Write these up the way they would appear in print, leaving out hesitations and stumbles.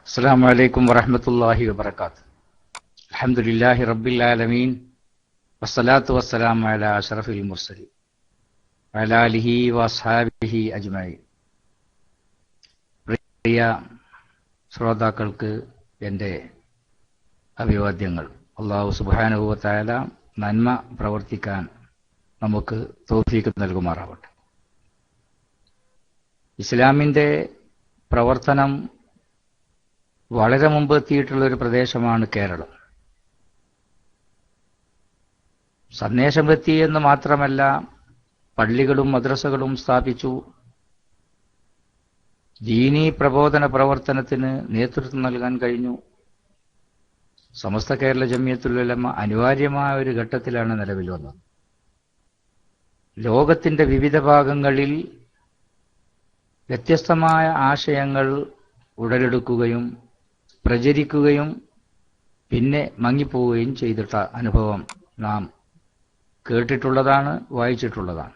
അസ്സലാമു അലൈക്കും വറഹ്മത്തുള്ളാഹി വബറകാതുഹു. അൽഹംദുലില്ലാഹി റബ്ബിൽ ആലമീൻ വസ്സലാത്തു വസ്സലാമു അലാ അഷ്റഫിൽ മുർസലീൻ വഅലാ ആലിഹി വഅസ്ഹാബിഹി അജ്മഈൻ. പ്രിയ ശ്രോതാക്കൾക്ക് എൻ്റെ അഭിവാദ്യങ്ങൾ. അല്ലാഹു സുബ്ഹാനഹു വ തആല നന്മ പ്രവർത്തിക്കാൻ നമുക്ക് തൗഫീഖ് നൽകുമാറാവട്ടെ. ഇസ്ലാമിൻ്റെ പ്രവർത്തനം വളരെ മുമ്പ് എത്തിയിട്ടുള്ള ഒരു പ്രദേശമാണ് കേരളം. സന്ദേശം എത്തി എന്ന് മാത്രമല്ല, പള്ളികളും മദ്രസകളും സ്ഥാപിച്ചു. ദീനീ പ്രബോധന പ്രവർത്തനത്തിന് നേതൃത്വം നൽകാൻ കഴിഞ്ഞു. സമസ്ത കേരള ജമിയത്തുൽ ഉലമ അനിവാര്യമായ ഒരു ഘട്ടത്തിലാണ് നിലവിൽ വന്നത്. ലോകത്തിന്റെ വിവിധ ഭാഗങ്ങളിൽ വ്യത്യസ്തമായ ആശയങ്ങൾ ഉടലെടുക്കുകയും പ്രചരിക്കുകയും പിന്നെ മങ്ങിപ്പോവുകയും ചെയ്തിട്ട അനുഭവം നാം കേട്ടിട്ടുള്ളതാണ്, വായിച്ചിട്ടുള്ളതാണ്.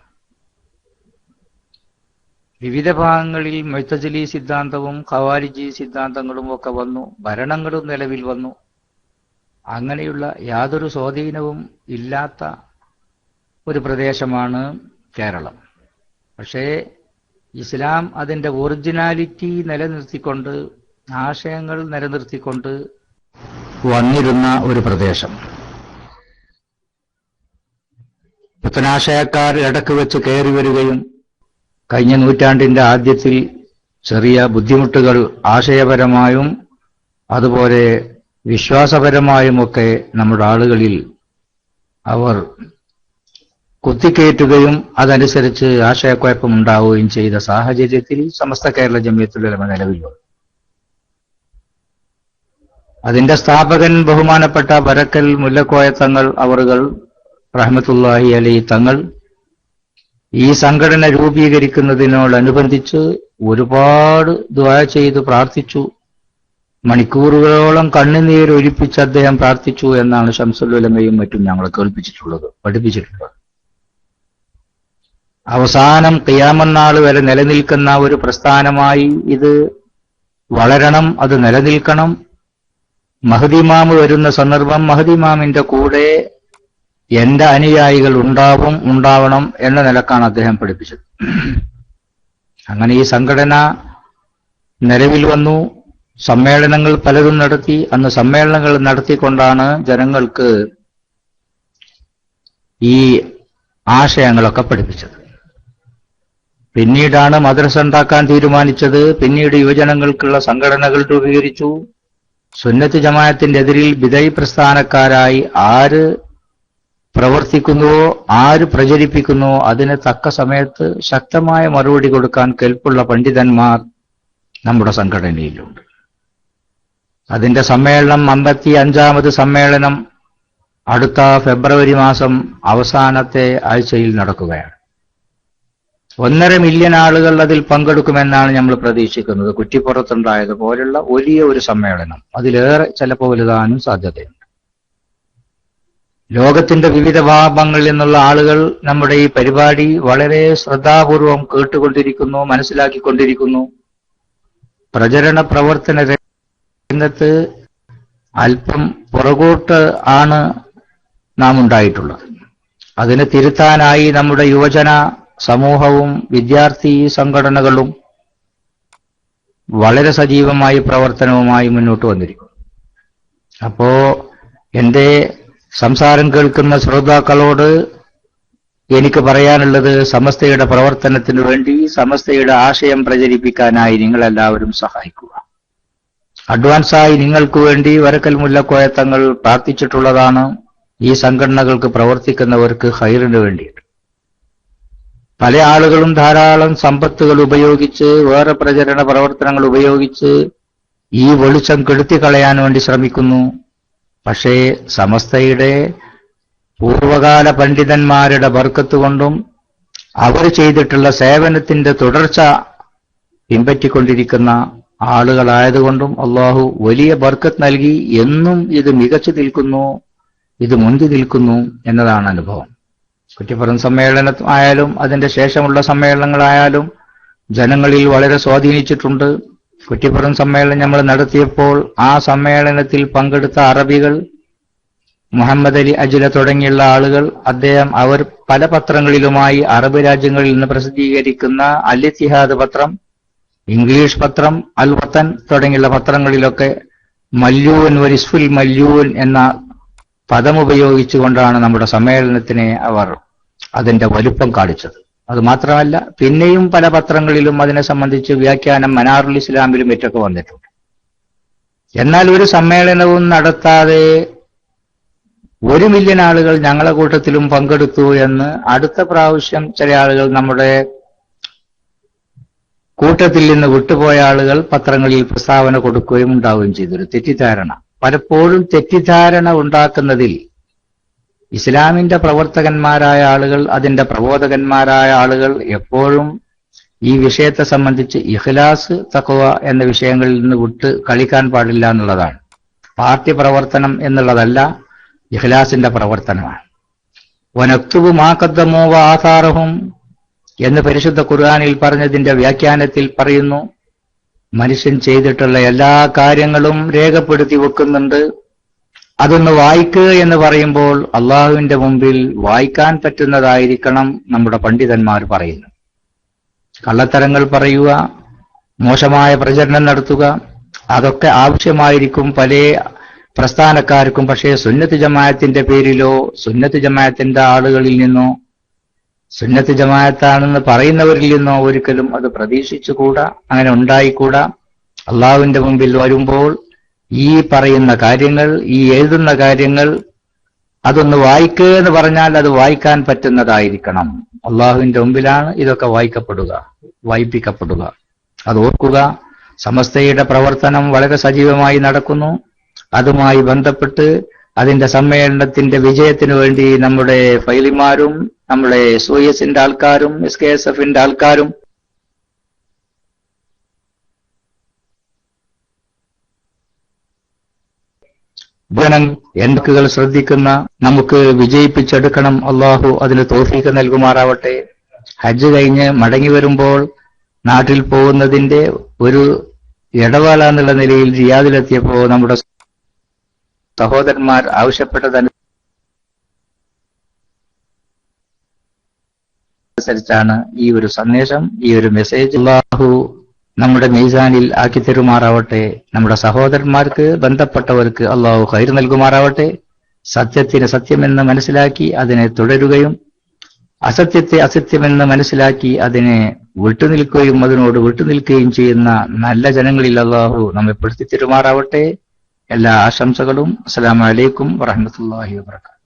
വിവിധ ഭാഗങ്ങളിൽ മുഅ്തസിലി സിദ്ധാന്തവും ഖവാരിജി സിദ്ധാന്തങ്ങളും ഒക്കെ വന്നു, ഭരണങ്ങളും നിലവിൽ വന്നു. അങ്ങനെയുള്ള യാതൊരു സ്വാധീനവും ഇല്ലാത്ത ഒരു പ്രദേശമാണ് കേരളം. പക്ഷേ ഇസ്ലാം അതിൻ്റെ ഒറിജിനാലിറ്റി നിലനിർത്തിക്കൊണ്ട്, ആശയങ്ങൾ നിലനിർത്തിക്കൊണ്ട് വന്നിരുന്ന ഒരു പ്രദേശം. പുത്തനാശയക്കാർ ഇടക്ക് വെച്ച് കയറി വരികയും കഴിഞ്ഞ നൂറ്റാണ്ടിന്റെ ആദ്യത്തിൽ ചെറിയ ബുദ്ധിമുട്ടുകൾ ആശയപരമായും അതുപോലെ വിശ്വാസപരമായുമൊക്കെ നമ്മുടെ ആളുകളിൽ അവർ കുത്തിക്കയറ്റുകയും അതനുസരിച്ച് ആശയക്കുഴപ്പമുണ്ടാവുകയും ചെയ്ത സാഹചര്യത്തിൽ സമസ്ത കേരള ജമിയത്തുൽ ഉലമ നിലവിൽ വന്നു. അതിന്റെ സ്ഥാപകൻ ബഹുമാനപ്പെട്ട ബരക്കൽ മുല്ലക്കോയ തങ്ങൾ അവറുകൾ റഹ്മത്തുള്ളാഹി അലൈഹി തങ്ങൾ ഈ സംഘടന രൂപീകരിക്കുന്നതിനോടനുബന്ധിച്ച് ഒരുപാട് ദുആ ചെയ്ത് പ്രാർത്ഥിച്ചു. മണിക്കൂറുകളോളം കണ്ണുനീരൊലിപ്പിച്ച് അദ്ദേഹം പ്രാർത്ഥിച്ചു എന്നാണ് ശംസുൽ ഉലമയും മറ്റും ഞങ്ങളെ പഠിപ്പിച്ചിട്ടുള്ളത്. അവസാനം ഖിയാമത്ത് നാൾ വരെ നിലനിൽക്കുന്ന ഒരു പ്രസ്ഥാനമായി ഇത് വളരണം, അത് നിലനിൽക്കണം. മഹ്ദി ഇമാം വരുന്ന സന്ദർഭം മഹ്ദി ഇമാമിന്റെ കൂടെ എന്റെ അനുയായികൾ ഉണ്ടാവണം എന്ന നിലക്കാണ് അദ്ദേഹം പഠിപ്പിച്ചത്. അങ്ങനെ ഈ സംഘടന നിലവിൽ വന്നു. സമ്മേളനങ്ങൾ പലതും നടത്തി. അന്ന് സമ്മേളനങ്ങൾ നടത്തിക്കൊണ്ടാണ് ജനങ്ങൾക്ക് ഈ ആശയങ്ങളൊക്കെ പഠിപ്പിച്ചത്. പിന്നീടാണ് മദ്രസ ഉണ്ടാക്കാൻ തീരുമാനിച്ചത്. പിന്നീട് യുവജനങ്ങൾക്കുള്ള സംഘടനകൾ രൂപീകരിച്ചു. സുന്നത്ത് ജമാഅത്തിന്റെ എതിരിൽ ബിദഈ പ്രസ്ഥാനക്കാരായി ആര് പ്രവർത്തിക്കുന്നുവോ, ആര് പ്രചരിപ്പിക്കുന്നുവോ അതിന് തക്ക സമയത്ത് ശക്തമായ മറുപടി കൊടുക്കാൻ കെൽപ്പുള്ള പണ്ഡിതന്മാർ നമ്മുടെ സംഘടനയിലുണ്ട്. അതിന്റെ സമ്മേളനം 55ാമത് സമ്മേളനം അടുത്ത ഫെബ്രുവരി മാസം അവസാനത്തെ ആഴ്ചയിൽ നടക്കുകയാണ്. 1.5 മില്യൺ ആളുകൾ അതിൽ പങ്കെടുക്കുമെന്നാണ് നമ്മൾ പ്രതീക്ഷിക്കുന്നത്. കുറ്റിപ്പുറത്തുണ്ടായതുപോലുള്ള വലിയ ഒരു സമ്മേളനം, അതിലേറെ ചിലപ്പോൾ വലുതാനും സാധ്യതയുണ്ട്. ലോകത്തിന്റെ വിവിധ ഭാഗങ്ങളിൽ നിന്നുള്ള ആളുകൾ നമ്മുടെ ഈ പരിപാടി വളരെ ശ്രദ്ധാപൂർവം കേട്ടുകൊണ്ടിരിക്കുന്നു, മനസ്സിലാക്കിക്കൊണ്ടിരിക്കുന്നു. പ്രചരണ പ്രവർത്തന രംഗത്ത് അല്പം പുറകോട്ട് ആണ് നാം ഉണ്ടായിട്ടുള്ളത്. അതിനെ തിരുത്താനായി നമ്മുടെ യുവജന സമൂഹവും വിദ്യാർത്ഥി സംഘടനകളും വളരെ സജീവമായി പ്രവർത്തനവുമായി മുന്നോട്ട് വന്നിരിക്കുന്നു. അപ്പോ എന്റെ സംസാരം കേൾക്കുന്ന ശ്രോതാക്കളോട് എനിക്ക് പറയാനുള്ളത്, സമസ്തയുടെ പ്രവർത്തനത്തിനു വേണ്ടി, സമസ്തയുടെ ആശയം പ്രചരിപ്പിക്കാനായി നിങ്ങളെല്ലാവരും സഹായിക്കുക. അഡ്വാൻസായി നിങ്ങൾക്ക് വേണ്ടി വരക്കൽ മുല്ലക്കോയ തങ്ങൾ പ്രാർത്ഥിച്ചിട്ടുള്ളതാണ്. ഈ സംഘടനകൾക്ക് പ്രവർത്തിക്കുന്നവർക്ക് ഖൈറിന് വേണ്ടിയിട്ട് പല ആളുകളും ധാരാളം സമ്പത്തുകൾ ഉപയോഗിച്ച്, വേറെ പ്രചരണ പ്രവർത്തനങ്ങൾ ഉപയോഗിച്ച് ഈ വെളിച്ചം കെടുത്തിക്കളയാൻ വേണ്ടി ശ്രമിക്കുന്നു. പക്ഷേ സമസ്തയുടെ പൂർവകാല പണ്ഡിതന്മാരുടെ ബർക്കത്ത് കൊണ്ടും അവർ ചെയ്തിട്ടുള്ള സേവനത്തിന്റെ തുടർച്ച പിൻപറ്റിക്കൊണ്ടിരിക്കുന്ന ആളുകളായതുകൊണ്ടും അള്ളാഹു വലിയ ബർക്കത്ത് നൽകി എന്നും ഇത് മികച്ചു നിൽക്കുന്നു, ഇത് മുൻപി നിൽക്കുന്നു എന്നതാണ് അനുഭവം. കുറ്റിപ്പുറം സമ്മേളനം ആയാലും അതിന്റെ ശേഷമുള്ള സമ്മേളനങ്ങളായാലും ജനങ്ങളിൽ വളരെ സ്വാധീനിച്ചിട്ടുണ്ട്. കുറ്റിപ്പുറം സമ്മേളനം നമ്മൾ നടത്തിയപ്പോൾ ആ സമ്മേളനത്തിൽ പങ്കെടുത്ത അറബികൾ, മുഹമ്മദ് അലി അജ്ല തുടങ്ങിയുള്ള ആളുകൾ, അവർ പല പത്രങ്ങളിലുമായി അറബ് രാജ്യങ്ങളിൽ നിന്ന് പ്രസിദ്ധീകരിക്കുന്ന അൽ ഇത്തിഹാദ് പത്രം, ഇംഗ്ലീഷ് പത്രം, അൽ വത്തൻ തുടങ്ങിയുള്ള പത്രങ്ങളിലൊക്കെ മല്യൂൻ വരിസ്ഫുൽ മല്യൂൻ എന്ന പദമുപയോഗിച്ചുകൊണ്ടാണ് നമ്മുടെ സമ്മേളനത്തിനെ അവർ അതിന്റെ വലുപ്പം കാണിച്ചത്. അത് മാത്രമല്ല, പിന്നെയും പല പത്രങ്ങളിലും അതിനെ സംബന്ധിച്ച് വ്യാഖ്യാനം മനാറുൽ ഇസ്ലാമിലും മറ്റൊക്കെ വന്നിട്ടുണ്ട്. എന്നാൽ ഒരു സമ്മേളനവും നടത്താതെ 1 മില്യൺ ആളുകൾ ഞങ്ങളെ കൂട്ടത്തിലും പങ്കെടുത്തു എന്ന് അടുത്ത പ്രാവശ്യം ചില ആളുകൾ, നമ്മുടെ കൂട്ടത്തിൽ നിന്ന് വിട്ടുപോയ ആളുകൾ പത്രങ്ങളിൽ പ്രസ്താവന കൊടുക്കുകയും ഉണ്ടാവുകയും ചെയ്തൊരു തെറ്റിദ്ധാരണ. പലപ്പോഴും തെറ്റിദ്ധാരണ ഉണ്ടാക്കുന്നതിൽ ഇസ്ലാമിന്റെ പ്രവർത്തകന്മാരായ ആളുകൾ, അതിന്റെ പ്രബോധകന്മാരായ ആളുകൾ എപ്പോഴും ഈ വിഷയത്തെ സംബന്ധിച്ച് ഇഖ്ലാസ്, തഖ്വ എന്ന വിഷയങ്ങളിൽ നിന്ന് വിട്ട് കളിക്കാൻ പാടില്ല എന്നുള്ളതാണ്. പാർട്ടി പ്രവർത്തനം എന്നുള്ളതല്ല, ഇഖ്ലാസിന്റെ പ്രവർത്തനമാണ്. വനക്തുബു മാ ഖദ്ദമൂ വആഥാറഹും എന്ന് പരിശുദ്ധ ഖുർആനിൽ പറഞ്ഞതിന്റെ വ്യാഖ്യാനത്തിൽ പറയുന്നു, മനുഷ്യൻ ചെയ്തിട്ടുള്ള എല്ലാ കാര്യങ്ങളും രേഖപ്പെടുത്തി വെക്കുന്നുണ്ട്. അതൊന്ന് വായിക്കുക എന്ന് പറയുമ്പോൾ അള്ളാഹുവിന്റെ മുമ്പിൽ വായിക്കാൻ പറ്റുന്നതായിരിക്കണം നമ്മുടെ പണ്ഡിതന്മാർ പറയുന്നത്. കള്ളത്തരങ്ങൾ പറയുക, മോശമായ പ്രചരണം നടത്തുക, അതൊക്കെ ആവശ്യമായിരിക്കും പല പ്രസ്ഥാനക്കാർക്കും. പക്ഷേ സുന്നത്ത് ജമാഅത്തിന്റെ പേരിലോ സുന്നത്ത് ജമാഅത്തിന്റെ ആളുകളിൽ നിന്നോ സുന്നത്ത് ജമാഅത്താണെന്ന് പറയുന്നവരിൽ നിന്നോ ഒരിക്കലും അത് പ്രതീക്ഷിച്ചുകൂടാ, അങ്ങനെ ഉണ്ടായിക്കൂടാ. അള്ളാഹുവിന്റെ മുമ്പിൽ വരുമ്പോൾ ഈ പറയുന്ന കാര്യങ്ങൾ, ഈ എഴുതുന്ന കാര്യങ്ങൾ, അതൊന്ന് വായിക്കുക എന്ന് പറഞ്ഞാൽ അത് വായിക്കാൻ പറ്റുന്നതായിരിക്കണം. അള്ളാഹുവിന്റെ മുമ്പിലാണ് ഇതൊക്കെ വായിപ്പിക്കപ്പെടുക. അത് ഓർക്കുക. സമസ്തയുടെ പ്രവർത്തനം വളരെ സജീവമായി നടക്കുന്നു. അതുമായി ബന്ധപ്പെട്ട് അതിന്റെ സമ്മേളനത്തിന്റെ വിജയത്തിനു വേണ്ടി നമ്മുടെ ഫൈലിമാരും, നമ്മുടെ SOS ആൾക്കാരും, SKSF ആൾക്കാരും എന്തൊക്കെകൾ ശ്രദ്ധിക്കുന്ന, നമുക്ക് വിജയിപ്പിച്ചെടുക്കണം. അള്ളാഹു അതിന് തൗഫീഖ് നൽകുമാറാവട്ടെ. ഹജ്ജ് കഴിഞ്ഞ് മടങ്ങി വരുമ്പോൾ നാട്ടിൽ പോകുന്നതിന്റെ ഒരു ഇടവേള എന്നുള്ള നിലയിൽ റിയാദിലെത്തിയപ്പോൾ നമ്മുടെ സഹോദരന്മാർ ആവശ്യപ്പെട്ടതനുസരിച്ചാണ് ഈ ഒരു സന്ദേശം, ഈ ഒരു മെസ്സേജ് അല്ലാഹു നമ്മുടെ മീസാനിൽ ആക്കി തരുമാറാവട്ടെ. നമ്മുടെ സഹോദരന്മാർക്ക്, ബന്ധപ്പെട്ടവർക്ക് അല്ലാഹു ഖൈർ നൽകുമാറാവട്ടെ. സത്യത്തിന് സത്യമെന്ന് മനസ്സിലാക്കി അതിനെ തുടരുകയും അസത്യത്തെ അസത്യമെന്ന് മനസ്സിലാക്കി അതിനെ വിട്ടുനിൽക്കുകയും അതിനോട് വിട്ടുനിൽക്കുകയും ചെയ്യുന്ന നല്ല ജനങ്ങളിൽ അല്ലാഹു നമ്മെ പെടുത്തി തരുമാറാവട്ടെ. എല്ലാ ആശംസകളും. അസ്സലാമു അലൈക്കും വറഹ്മത്തുള്ളാഹി വബറകാതുഹു.